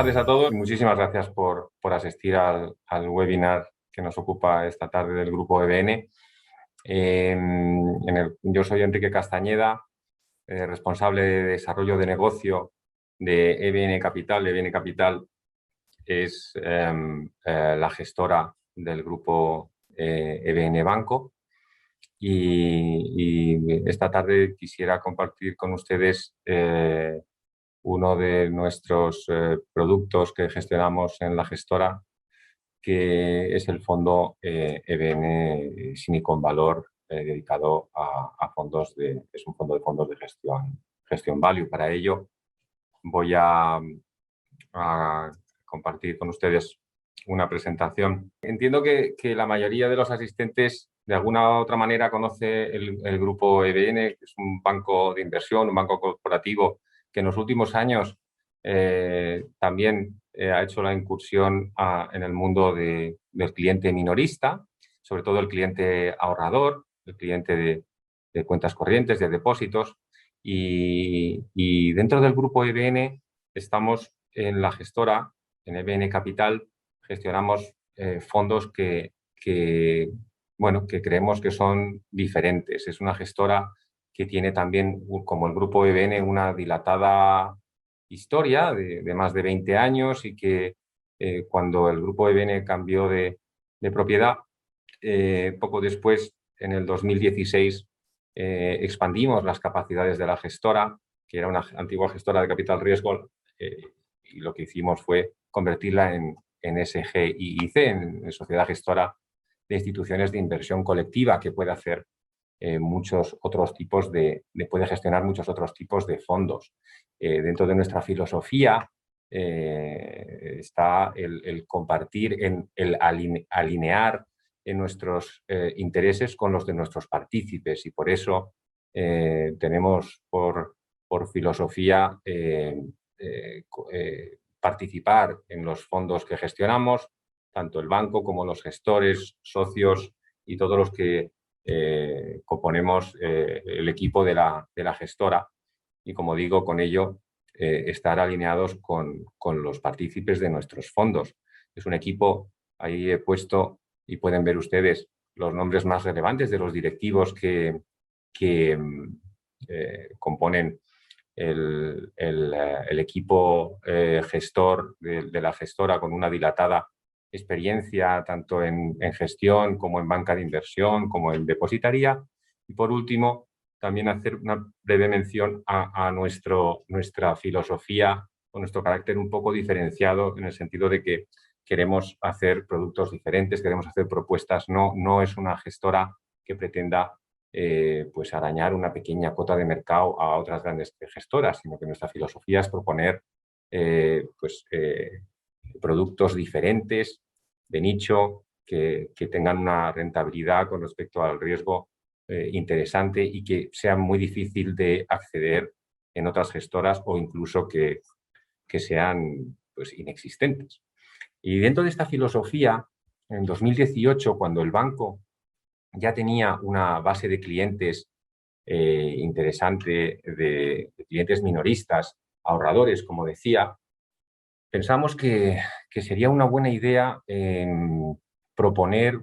tardes a todos. Muchísimas gracias por asistir al webinar que nos ocupa esta tarde del grupo EBN. Yo soy Enrique Castañeda, responsable de desarrollo de negocio de EBN Capital. EBN Capital es la gestora del grupo EBN Banco. Y esta tarde quisiera compartir con ustedes uno de nuestros productos que gestionamos en la gestora, que es el fondo EBN Silicon Valor, dedicado a fondos es un fondo de fondos de gestión value. Para ello voy a compartir con ustedes una presentación. Entiendo que la mayoría de los asistentes de alguna u otra manera conoce el grupo EBN, que es un banco de inversión, un banco corporativo que en los últimos años también ha hecho la incursión en el mundo del cliente minorista, sobre todo el cliente ahorrador, el cliente de cuentas corrientes, de depósitos. Y dentro del grupo EBN estamos en la gestora, en EBN Capital, gestionamos fondos que creemos que son diferentes. Es una gestora que tiene también, como el grupo EBN, una dilatada historia de más de 20 años y que cuando el grupo EBN cambió de propiedad, poco después, en el 2016, expandimos las capacidades de la gestora, que era una antigua gestora de capital riesgo, y lo que hicimos fue convertirla en SGIC, en Sociedad Gestora de Instituciones de Inversión Colectiva, que puede hacer muchos otros tipos puede gestionar muchos otros tipos de fondos. Dentro de nuestra filosofía está el compartir, el alinear en nuestros intereses con los de nuestros partícipes, y por eso tenemos por filosofía participar en los fondos que gestionamos, tanto el banco como los gestores, socios y todos los que componemos el equipo de la gestora, y, como digo, con ello estar alineados con los partícipes de nuestros fondos. Es un equipo, ahí he puesto y pueden ver ustedes los nombres más relevantes de los directivos que componen el equipo gestor de la gestora, con una dilatada experiencia tanto en gestión como en banca de inversión, como en depositaría. Y por último, también hacer una breve mención a nuestra filosofía o nuestro carácter un poco diferenciado, en el sentido de que queremos hacer productos diferentes, queremos hacer propuestas. No es una gestora que pretenda pues arañar una pequeña cuota de mercado a otras grandes gestoras, sino que nuestra filosofía es proponer productos diferentes, de nicho, que tengan una rentabilidad con respecto al riesgo interesante y que sea muy difícil de acceder en otras gestoras, o incluso que sean pues inexistentes. Y dentro de esta filosofía, en 2018, cuando el banco ya tenía una base de clientes interesante, de clientes minoristas, ahorradores, como decía, pensamos que sería una buena idea proponer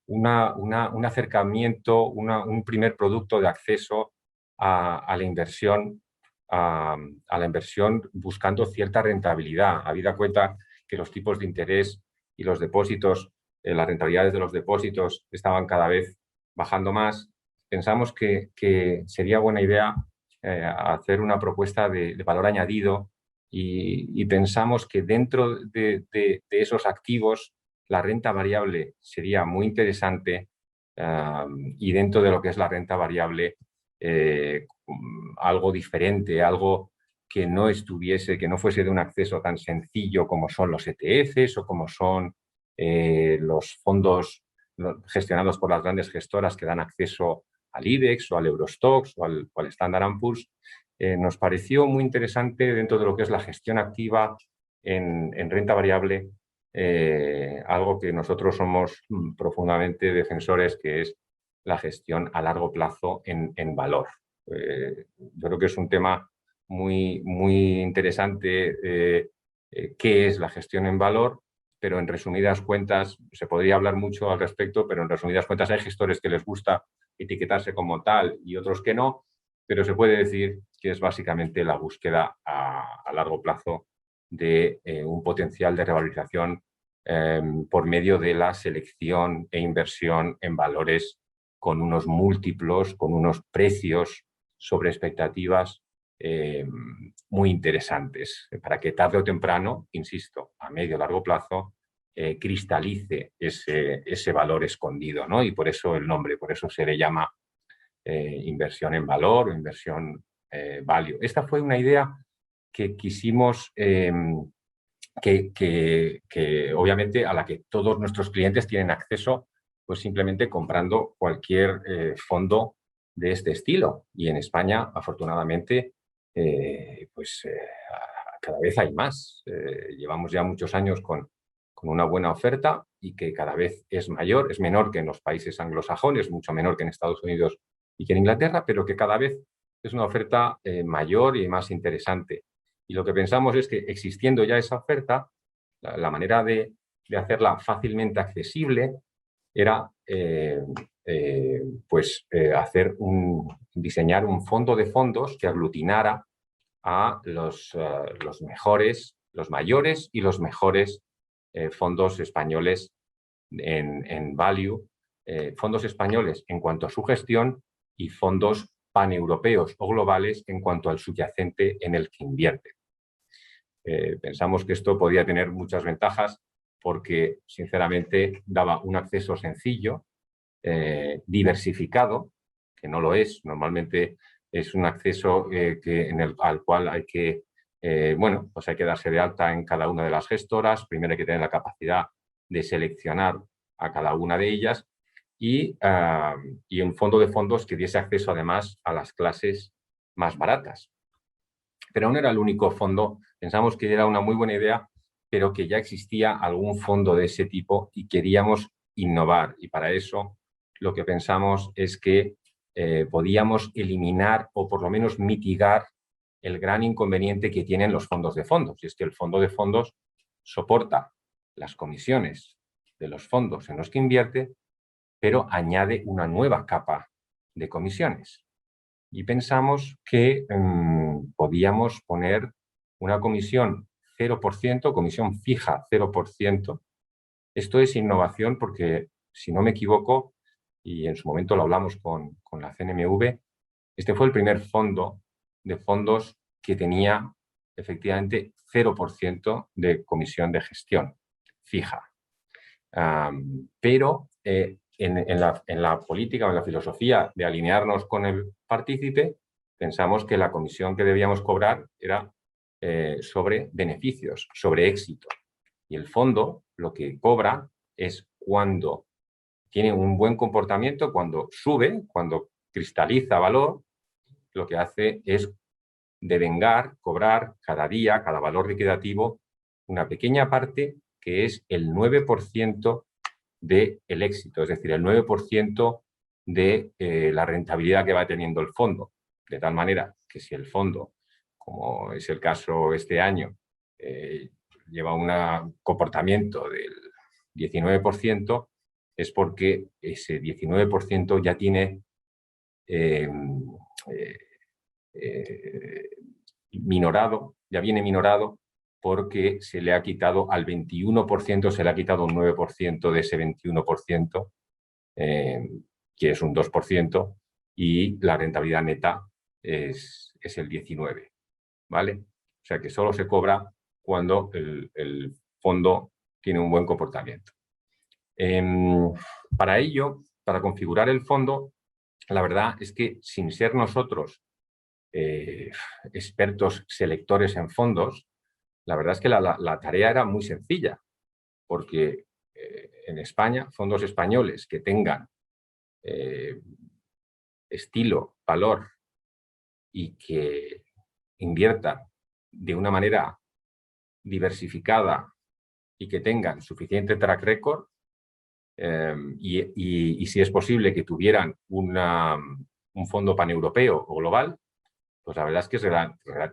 un acercamiento, un primer producto de acceso a la inversión, a la inversión buscando cierta rentabilidad, habida cuenta que los tipos de interés y los depósitos, las rentabilidades de los depósitos estaban cada vez bajando más. Pensamos que sería buena idea hacer una propuesta de valor añadido, y pensamos que dentro de esos activos la renta variable sería muy interesante, y dentro de lo que es la renta variable algo diferente, algo que no fuese de un acceso tan sencillo como son los ETFs o como son los fondos gestionados por las grandes gestoras que dan acceso al IBEX o al Eurostoxx o al Standard & Poor's. Nos pareció muy interesante dentro de lo que es la gestión activa en renta variable, algo que nosotros somos profundamente defensores, que es la gestión a largo plazo en valor. Yo creo que es un tema muy interesante qué es la gestión en valor, pero en resumidas cuentas, se podría hablar mucho al respecto, pero en resumidas cuentas hay gestores que les gusta etiquetarse como tal y otros que no, pero se puede decir que es básicamente la búsqueda a largo plazo de un potencial de revalorización por medio de la selección e inversión en valores con unos múltiplos, con unos precios sobre expectativas muy interesantes, para que tarde o temprano, insisto, a medio o largo plazo, cristalice ese valor escondido, ¿no? Y por eso el nombre, por eso se le llama inversión en valor o inversión value. Esta fue una idea que quisimos, que obviamente a la que todos nuestros clientes tienen acceso, pues simplemente comprando cualquier fondo de este estilo. Y en España, afortunadamente, cada vez hay más. Llevamos ya muchos años con una buena oferta y que cada vez es mayor, es menor que en los países anglosajones, mucho menor que en Estados Unidos y que en Inglaterra, pero que cada vez es una oferta mayor y más interesante. Y lo que pensamos es que existiendo ya esa oferta, la manera de hacerla fácilmente accesible era diseñar un fondo de fondos que aglutinara a los mejores, los mayores y los mejores fondos españoles en value, fondos españoles en cuanto a su gestión y fondos paneuropeos o globales en cuanto al subyacente en el que invierte. Pensamos que esto podía tener muchas ventajas porque, sinceramente, daba un acceso sencillo, diversificado, que no lo es. Normalmente es un acceso al cual hay que, pues hay que darse de alta en cada una de las gestoras. Primero hay que tener la capacidad de seleccionar a cada una de ellas y un fondo de fondos que diese acceso además a las clases más baratas. Pero no era el único fondo. Pensamos que era una muy buena idea, pero que ya existía algún fondo de ese tipo y queríamos innovar. Y para eso lo que pensamos es que podíamos eliminar o por lo menos mitigar el gran inconveniente que tienen los fondos de fondos. Y es que el fondo de fondos soporta las comisiones de los fondos en los que invierte, pero añade una nueva capa de comisiones. Y pensamos que podíamos poner una comisión 0%, comisión fija 0%. Esto es innovación porque, si no me equivoco, y en su momento lo hablamos con la CNMV, este fue el primer fondo de fondos que tenía efectivamente 0% de comisión de gestión fija. Pero en la política o en la filosofía de alinearnos con el partícipe, pensamos que la comisión que debíamos cobrar era sobre beneficios, sobre éxito. Y el fondo lo que cobra es cuando tiene un buen comportamiento, cuando sube, cuando cristaliza valor, lo que hace es devengar, cobrar cada día, cada valor liquidativo, una pequeña parte que es el 9% del éxito, es decir, el 9% de la rentabilidad que va teniendo el fondo. De tal manera que si el fondo, como es el caso este año, lleva un comportamiento del 19%, es porque ese 19% ya tiene minorado, ya viene minorado porque se le ha quitado al 21%, se le ha quitado un 9% de ese 21%, que es un 2%, y la rentabilidad neta es el 19%, ¿vale? O sea que solo se cobra cuando el fondo tiene un buen comportamiento. Para ello, para configurar el fondo, la verdad es que sin ser nosotros expertos selectores en fondos, la verdad es que la tarea era muy sencilla, porque en España, fondos españoles que tengan estilo, valor y que inviertan de una manera diversificada y que tengan suficiente track record, y si es posible que tuvieran un fondo paneuropeo o global, pues la verdad es que es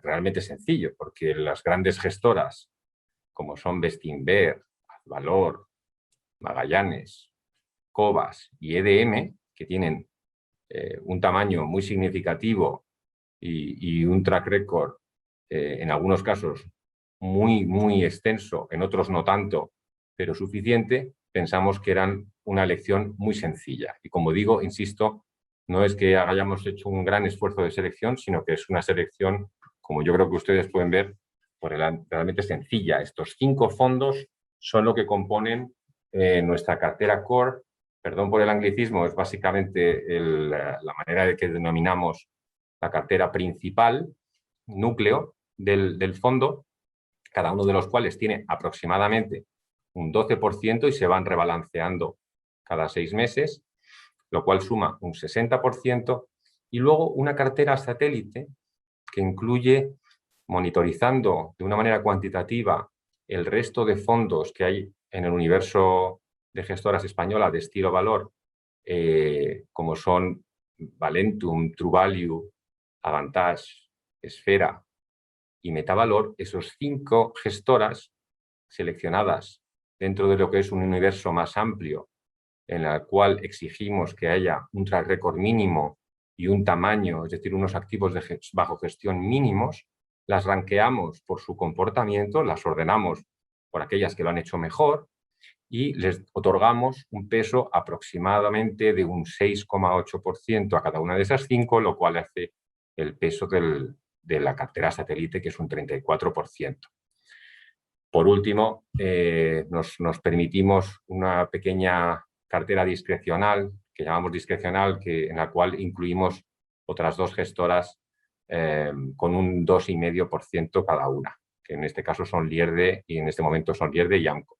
realmente sencillo, porque las grandes gestoras como son Bestinver, Valor, Magallanes, Cobas y EDM, que tienen un tamaño muy significativo y un track record, en algunos casos, muy extenso, en otros no tanto, pero suficiente, pensamos que eran una elección muy sencilla. Y como digo, insisto, no es que hayamos hecho un gran esfuerzo de selección, sino que es una selección, como yo creo que ustedes pueden ver, pues realmente sencilla. Estos 5 fondos son lo que componen nuestra cartera core. Perdón por el anglicismo, es básicamente la manera de que denominamos la cartera principal, núcleo del fondo, cada uno de los cuales tiene aproximadamente un 12% y se van rebalanceando cada 6 meses, lo cual suma un 60%, y luego una cartera satélite que incluye, monitorizando de una manera cuantitativa el resto de fondos que hay en el universo de gestoras españolas de estilo valor, como son Valentum, True Value, Avantage, Esfera y Metavalor, esos 5 gestoras seleccionadas dentro de lo que es un universo más amplio, en el cual exigimos que haya un track record mínimo y un tamaño, es decir, unos activos bajo gestión mínimos, las ranqueamos por su comportamiento, las ordenamos por aquellas que lo han hecho mejor y les otorgamos un peso aproximadamente de un 6,8% a cada una de esas 5, lo cual hace el peso de la cartera satélite, que es un 34%. Por último, nos permitimos una pequeña cartera discrecional, que llamamos discrecional, en la cual incluimos otras 2 gestoras con un 2,5% cada una, que en este caso son Lierde y en este momento son Lierde y AMCO.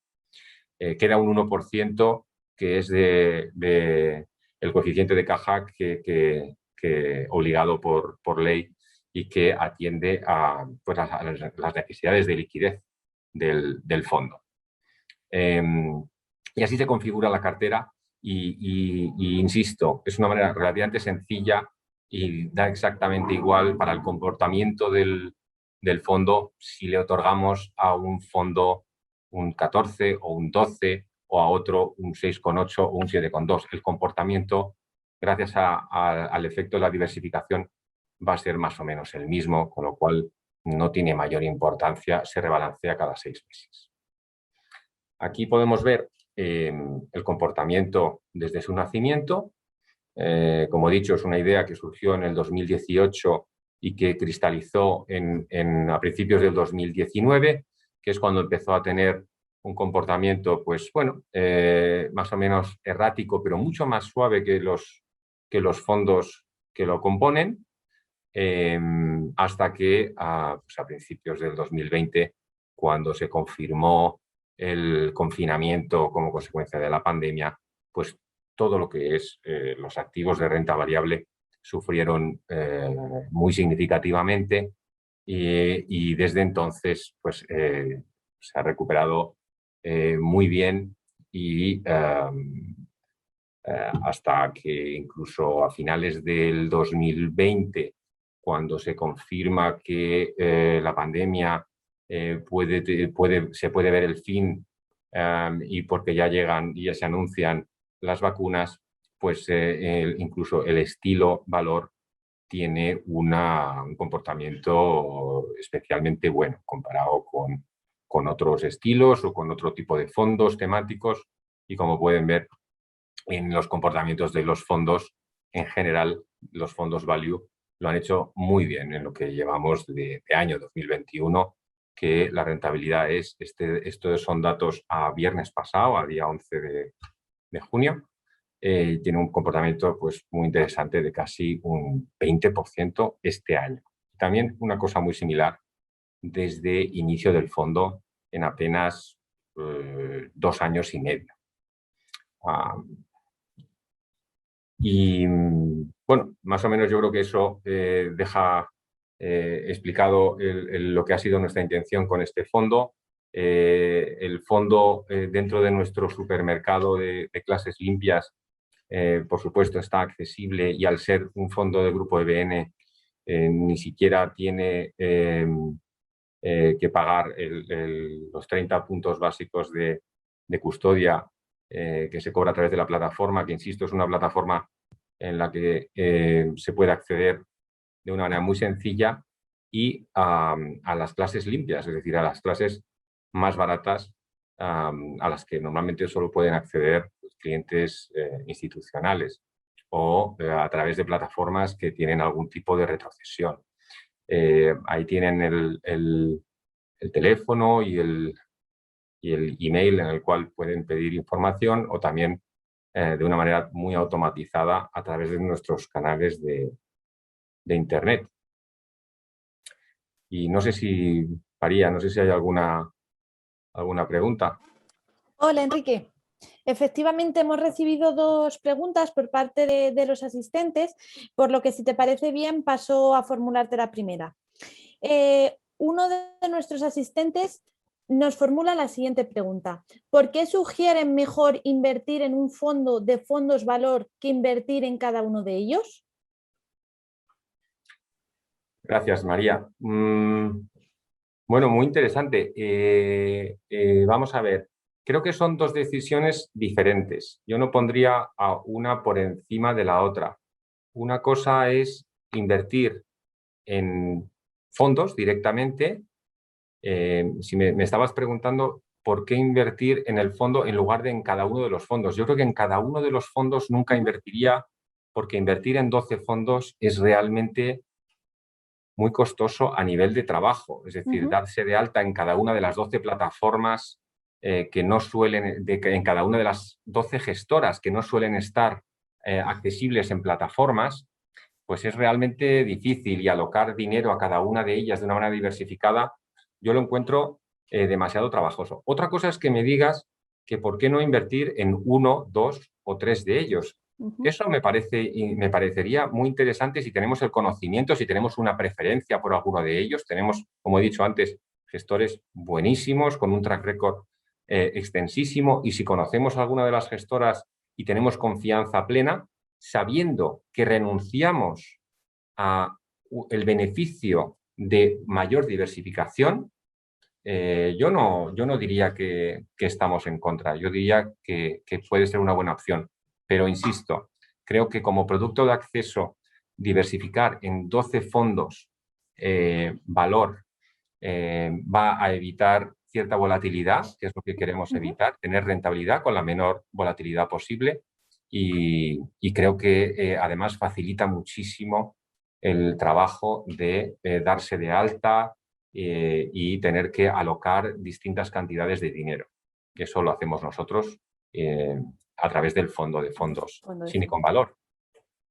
Queda un 1% que es el coeficiente de caja que obligado por ley y que atiende a, pues, a las necesidades de liquidez del fondo. Y así se configura la cartera y insisto, es una manera relativamente sencilla y da exactamente igual para el comportamiento del fondo si le otorgamos a un fondo un 14 o un 12 o a otro un 6,8 o un 7,2. El comportamiento, gracias al efecto de la diversificación, va a ser más o menos el mismo, con lo cual no tiene mayor importancia, se rebalancea cada 6 meses. Aquí podemos ver el comportamiento desde su nacimiento. Como he dicho, es una idea que surgió en el 2018 y que cristalizó a principios del 2019, que es cuando empezó a tener un comportamiento, pues bueno, más o menos errático, pero mucho más suave que los fondos que lo componen, hasta que pues a principios del 2020, cuando se confirmó el confinamiento como consecuencia de la pandemia, pues todo lo que es los activos de renta variable sufrieron muy significativamente y desde entonces pues se ha recuperado muy bien y hasta que incluso a finales del 2020, cuando se confirma que la pandemia se puede ver el fin y porque ya llegan y ya se anuncian las vacunas, pues incluso el estilo valor tiene un comportamiento especialmente bueno comparado con otros estilos o con otro tipo de fondos temáticos, y como pueden ver en los comportamientos de los fondos, en general, los fondos value lo han hecho muy bien en lo que llevamos de año 2021, que la rentabilidad estos son datos a viernes pasado, a día 11 de junio, tiene un comportamiento pues, muy interesante de casi un 20% este año. También una cosa muy similar desde inicio del fondo en apenas 2 años y medio. Y bueno, más o menos yo creo que eso deja explicado lo que ha sido nuestra intención con este fondo. El fondo dentro de nuestro supermercado de clases limpias, por supuesto, está accesible, y al ser un fondo del grupo EBN ni siquiera tiene que pagar los 30 puntos básicos de custodia que se cobra a través de la plataforma, que insisto, es una plataforma en la que se puede acceder de una manera muy sencilla y a las clases limpias, es decir, a las clases más baratas a las que normalmente solo pueden acceder los clientes institucionales o a través de plataformas que tienen algún tipo de retrocesión. Ahí tienen el teléfono y el email en el cual pueden pedir información o también de una manera muy automatizada a través de nuestros canales de Internet. Y no sé si, María, no sé si hay alguna pregunta. Hola, Enrique. Efectivamente, hemos recibido dos preguntas por parte de los asistentes, por lo que si te parece bien paso a formularte la primera. Uno de nuestros asistentes nos formula la siguiente pregunta. ¿Por qué sugieren mejor invertir en un fondo de fondos valor que invertir en cada uno de ellos? Gracias, María. Bueno, muy interesante. Vamos a ver. Creo que son dos decisiones diferentes. Yo no pondría a una por encima de la otra. Una cosa es invertir en fondos directamente. Si me estabas preguntando por qué invertir en el fondo en lugar de en cada uno de los fondos. Yo creo que en cada uno de los fondos nunca invertiría, porque invertir en 12 fondos es realmente muy costoso a nivel de trabajo. Es decir, darse de alta en cada una de las 12 plataformas que no suelen, en cada una de las 12 gestoras que no suelen estar accesibles en plataformas, pues es realmente difícil, y alocar dinero a cada una de ellas de una manera diversificada, yo lo encuentro demasiado trabajoso. Otra cosa es que me digas que por qué no invertir en uno, dos o tres de ellos. Eso me parecería muy interesante si tenemos el conocimiento, si tenemos una preferencia por alguno de ellos. Tenemos, como he dicho antes, gestores buenísimos, con un track record extensísimo, y si conocemos alguna de las gestoras y tenemos confianza plena, sabiendo que renunciamos a el beneficio de mayor diversificación, yo no diría que estamos en contra. Yo diría que puede ser una buena opción. Pero insisto, creo que como producto de acceso, diversificar en 12 fondos valor va a evitar cierta volatilidad, que es lo que queremos evitar, tener rentabilidad con la menor volatilidad posible, y creo que además facilita muchísimo el trabajo de darse de alta y tener que alocar distintas cantidades de dinero. Eso lo hacemos nosotros a través del fondo de fondos, sin y con valor.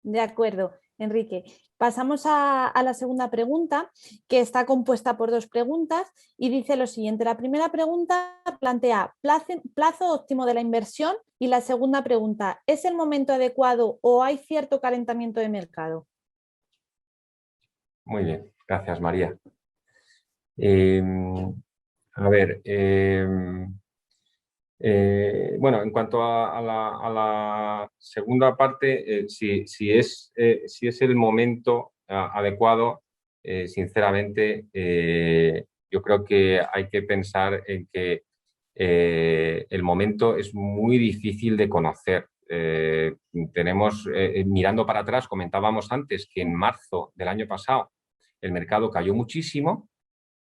De acuerdo, Enrique. Pasamos a la segunda pregunta, que está compuesta por dos preguntas y dice lo siguiente. La primera pregunta plantea plazo óptimo de la inversión, y la segunda pregunta, ¿es el momento adecuado o hay cierto calentamiento de mercado? Muy bien, gracias, María. A ver, bueno, en cuanto a la segunda parte, si es el momento adecuado, sinceramente, yo creo que hay que pensar en que el momento es muy difícil de conocer. Mirando para atrás, comentábamos antes que en marzo del año pasado el mercado cayó muchísimo,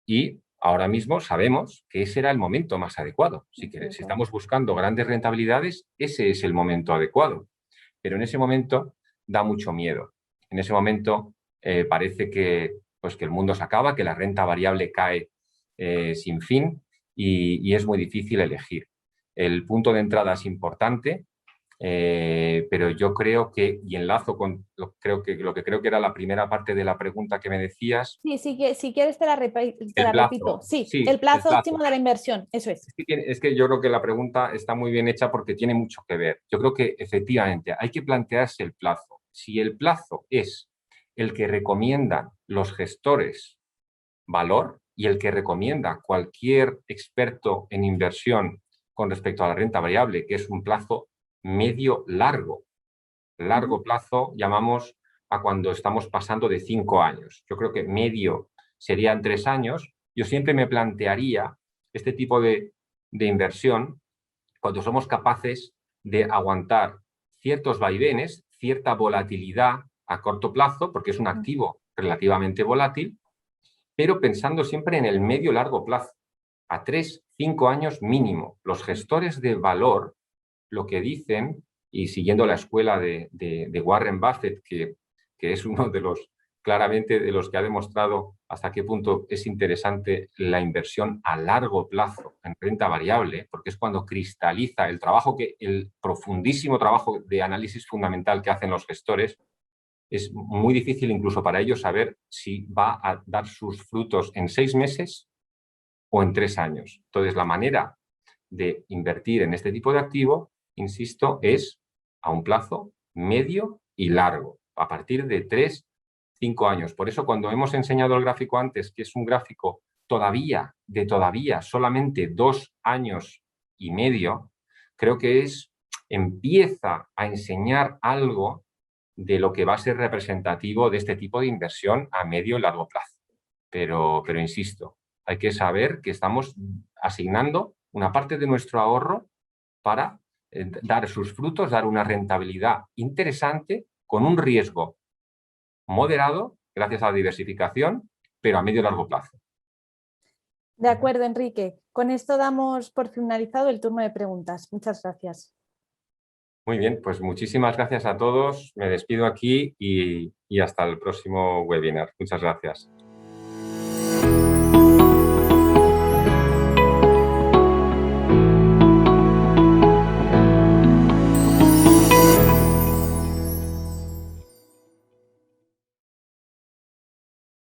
y ahora mismo sabemos que ese era el momento más adecuado. Si estamos buscando grandes rentabilidades, ese es el momento adecuado. Pero en ese momento da mucho miedo. En ese momento parece que el mundo se acaba, que la renta variable cae sin fin, y es muy difícil elegir. El punto de entrada es importante, pero yo creo que, y enlazo con lo que creo que era la primera parte de la pregunta que me decías. Sí, si quieres te la El repito. plazo, Sí, sí, el el plazo plazo. óptimo de la inversión, eso es. Es que yo creo que la pregunta está muy bien hecha porque tiene mucho que ver. Yo creo que efectivamente hay que plantearse el plazo. Si el plazo es el que recomiendan los gestores valor y el que recomienda cualquier experto en inversión con respecto a la renta variable, que es un plazo medio largo. Largo plazo llamamos a cuando estamos pasando de 5 años. Yo creo que medio serían 3 años, yo siempre me plantearía este tipo de inversión cuando somos capaces de aguantar ciertos vaivenes, cierta volatilidad a corto plazo, porque es un activo relativamente volátil, pero pensando siempre en el medio-largo plazo, a 3, 5 años mínimo. Los gestores de valor lo que dicen, y siguiendo la escuela de Warren Buffett, que es uno de los, claramente, de los que ha demostrado hasta qué punto es interesante la inversión a largo plazo en renta variable, porque es cuando cristaliza el profundísimo trabajo de análisis fundamental que hacen los gestores. Es muy difícil incluso para ellos saber si va a dar sus frutos en 6 meses o en 3 años. Entonces, la manera de invertir en este tipo de activo, insisto, es a un plazo medio y largo, a partir de 3, 5 años. Por eso, cuando hemos enseñado el gráfico antes, que es un gráfico todavía solamente 2 años y medio, creo que empieza a enseñar algo de lo que va a ser representativo de este tipo de inversión a medio y largo plazo. Pero insisto, hay que saber que estamos asignando una parte de nuestro ahorro para dar sus frutos, dar una rentabilidad interesante con un riesgo moderado, gracias a la diversificación, pero a medio y largo plazo. De acuerdo, Enrique. Con esto damos por finalizado el turno de preguntas. Muchas gracias. Muy bien, pues muchísimas gracias a todos. Me despido aquí y hasta el próximo webinar. Muchas gracias.